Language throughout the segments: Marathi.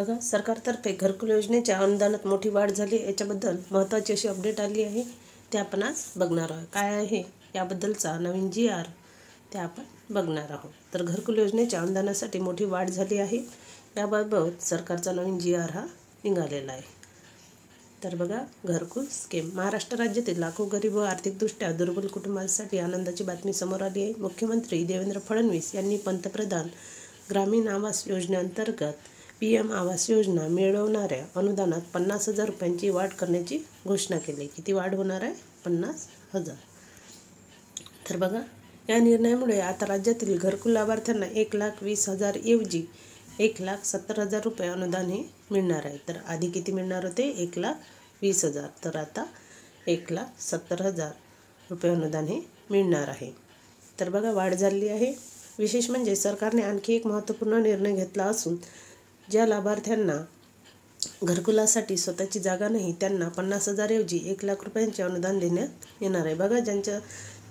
बघा, सरकारतर्फे घरकुल योजनेच्या अनुदानात मोठी वाढ झाली। याच्याबद्दल महत्त्वाची अशी अपडेट आली आहे, ते आपण आज बघणार आहोत। काय आहे याबद्दलचा नवीन जी.आर ते आपण बघणार आहोत। तर घरकुल योजनेच्या अनुदानासाठी मोठी वाढ झाली आहे, याबाबत सरकारचा नवीन जी.आर हा निघालेला आहे। तर बघा, घरकुल स्कीम महाराष्ट्र राज्यातील लाखो गरीब व आर्थिकदृष्ट्या दुर्बल कुटुंबांसाठी आनंदाची बातमी समोर आली आहे। मुख्यमंत्री देवेंद्र फडणवीस यांनी पंतप्रधान ग्रामीण आवास योजनेअंतर्गत PM आवास योजना मिळवणाऱ्या अनुदानात 50,000 रुपयांची वाढ करण्याची घोषणा केली। किती वाढ होणार आहे? 50,000। तर बघा, या निर्णयामुळे आता राज्यातील घरकुल लाभार्थ्यांना 1,20,000 ऐवजी 1,70,000 रुपये अनुदान हे मिळणार आहे। तर आधी किती मिळणार होते? 1,20,000। तर आता 1,70,000 रुपये अनुदान हे मिळणार आहे। तर बघा, वाढ झाली आहे। विशेष म्हणजे सरकारने आणखी एक महत्त्वपूर्ण निर्णय घेतला असून ज्या लाभार्थ्यांना घरकुलासाठी स्वतःची जागा नाही, त्यांना 50,000 ऐवजी 1,00,000 रुपयांचे अनुदान देण्यात येणार आहे। बघा,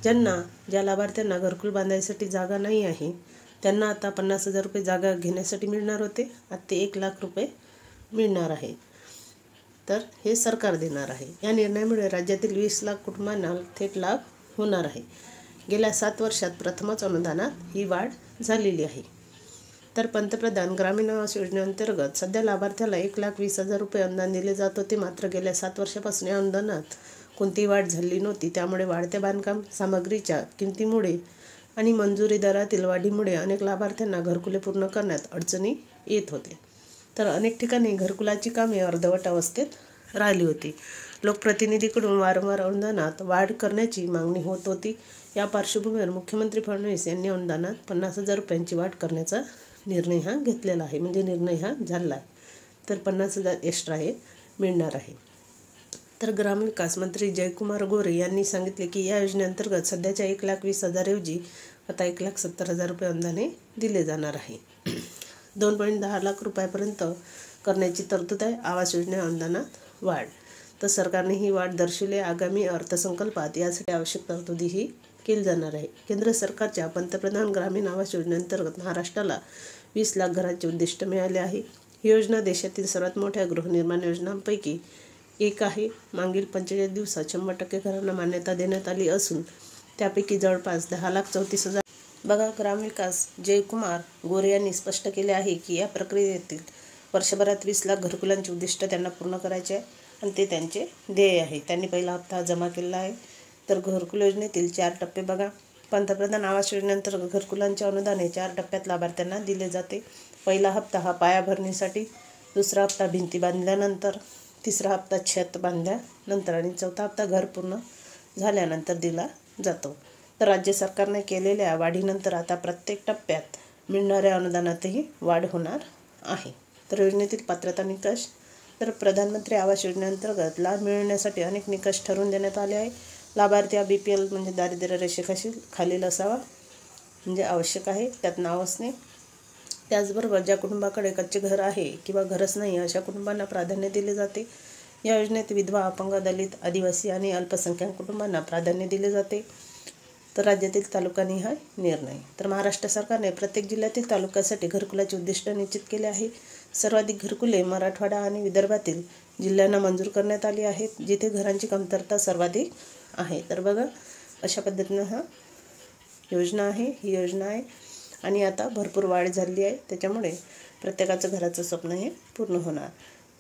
ज्या लाभार्थ्यांना घरकुल बांधायसाठी जागा नाही आहे, त्यांना आता 50,000 रुपये जागा घेण्यासाठी मिळणार होते, आता ते 1,00,000 रुपये मिळणार आहे। तर हे सरकार देणार आहे। या निर्णयामुळे राज्यातील 20 लाख कुटुंबांना थेट लाभ होणार आहे। गेल्या 7 वर्षात प्रथमच अनुदानात ही वाढ झालेली आहे। तर पंतप्रधान ग्रामीण आवास योजनेअंतर्गत सध्या लाभार्थ्याला 1,20,000 रुपये अनुदान दिले जात होते। मात्र गेल्या 7 वर्षापासून या अनुदानात कोणतीही वाढ झाली नव्हती। त्यामुळे वाढत्या बांधकाम सामग्रीच्या किमतीमुळे आणि मंजुरी दरातील वाढीमुळे अनेक लाभार्थ्यांना घरकुले पूर्ण करण्यात अडचणी येत होत्या। तर अनेक ठिकाणी घरकुलाची कामे अर्धवट अवस्थेत राहिली होती। लोकप्रतिनिधींकडून वारंवार अनुदानात वाढ करण्याची मागणी होत होती। या पार्श्वभूमीवर मुख्यमंत्री फडणवीस यांनी अनुदानात 50,000 रुपयांची वाढ करण्याचा निर्णय हा घेतलेला आहे। म्हणजे निर्णय हा झाला आहे। तर 50,000 एक्स्ट्रा हे मिळणार आहे। तर ग्रामविकास मंत्री जयकुमार गोरे यांनी सांगितले की या योजनेअंतर्गत सध्याच्या 1,20,000 ऐवजी आता 1,70,000 रुपये अनुदान हे दिले जाणार आहे। 2.10 लाख रुपयापर्यंत करण्याची तरतूद आहे आवास योजना अनुदानात वाढ। तर सरकारने ही वाढ दर्शवली। आगामी अर्थसंकल्पात यासाठी आवश्यक तरतुदीही केली जाणार आहे। केंद्र सरकारच्या पंतप्रधान ग्रामीण आवास योजनेअंतर्गत महाराष्ट्राला 20 लाख घरांचे उद्दिष्ट मिळाले आहे। ही योजना देशातील सर्वात मोठ्या गृहनिर्माण योजनांपैकी एक आहे। मागील 45 दिवसात 100% घरांना मान्यता देण्यात आली असून त्यापैकी जवळपास 10,34,000। बघा, ग्रामविकास जयकुमार गोरे यांनी स्पष्ट केले आहे की या प्रक्रियेतील वर्षभरात 20 लाख घरकुलांचे उद्दिष्ट त्यांना पूर्ण करायचे आहे आणि ते त्यांचे ध्येय आहे। त्यांनी पहिला हप्ता जमा केला आहे। तर घरकुल योजनेतील 4 टप्पे बघा। पंतप्रधान आवास योजनेअंतर्गत घरकुलांचे अनुदान हे 4 टप्प्यात लाभार्थ्यांना दिले जाते। पहिला हप्ता हा पायाभरणीसाठी, दुसरा हप्ता भिंती बांधल्यानंतर, तिसरा हप्ता छत बांधल्यानंतर आणि चौथा हप्ता घर पूर्ण झाल्यानंतर दिला जातो। तर राज्य सरकारने केलेल्या वाढीनंतर आता प्रत्येक टप्प्यात मिळणाऱ्या अनुदानातही वाढ होणार आहे। तर योजनेतील पात्रता निकष, तर प्रधानमंत्री आवास योजनेअंतर्गत लाभ मिळवण्यासाठी अनेक निकष ठरवून देण्यात आले आहे। लाभार्थी हा BPL म्हणजे दारिद्र्य रेषेखालील असावा म्हणजे आवश्यक आहे, त्यात नाव असणे। त्याचबरोबर ज्या कुटुंबाकडे कच्चे घर आहे किंवा घरच नाही अशा कुटुंबांना प्राधान्य दिले जाते। या योजनेत विधवा, अपंग, दलित, आदिवासी आणि अल्पसंख्याक कुटुंबांना प्राधान्य दिले जाते। तर राज्यातील तालुकानिहाय निर्णय, तर महाराष्ट्र सरकारने प्रत्येक जिल्ह्यातील तालुक्यासाठी घरकुलाचे उद्दिष्ट निश्चित केले आहे। सर्वाधिक घरकुले मराठवाडा आणि विदर्भातील जिल्ह्यांना मंजूर करण्यात आली आहेत, जिथे घरांची कमतरता सर्वाधिक आहे। तर बघा, अशा पद्धतीनं योजना आहे, ही योजना आहे आणि आता भरपूर वाढ झाली आहे। त्याच्यामुळे प्रत्येकाचं घराचं स्वप्न हे पूर्ण होणार।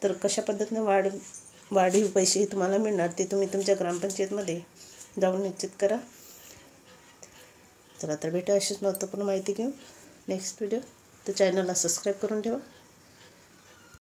तर कशा पद्धतीनं वाढीव पैसे तुम्हाला मिळणार ते तुम्ही तुमच्या ग्रामपंचायतमध्ये जाऊन निश्चित करा। चला, तर भेटूया अशीच महत्त्वपूर्ण माहिती घेऊन नेक्स्ट व्हिडिओ। तर चॅनलला सबस्क्राईब करून ठेवा।